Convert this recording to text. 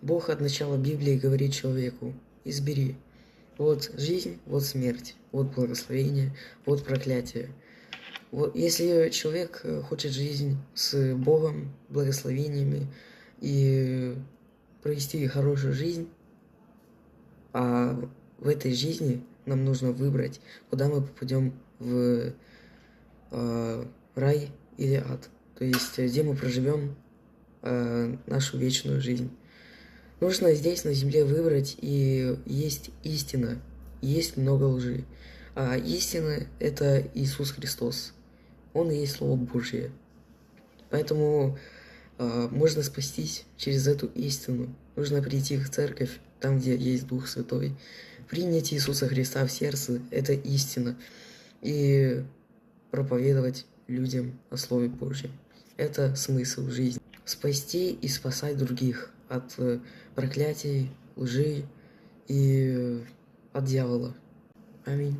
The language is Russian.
Бог от начала Библии говорит человеку: избери. Вот жизнь, вот смерть, вот благословение, вот проклятие. Вот, если человек хочет жизнь с Богом, благословениями и провести хорошую жизнь, а в этой жизни нам нужно выбрать, куда мы попадем, в рай или ад. То есть, где мы проживем нашу вечную жизнь. Нужно здесь, на земле, выбрать, и есть истина, есть много лжи. А истина – это Иисус Христос. Он и есть Слово Божье. Поэтому можно спастись через эту истину. Нужно прийти в церковь, там, где есть Дух Святой, принять Иисуса Христа в сердце – это истина, и проповедовать людям о Слове Божьем. Это смысл жизни. Спасти и спасать других от проклятий, лжи и от дьявола. Аминь.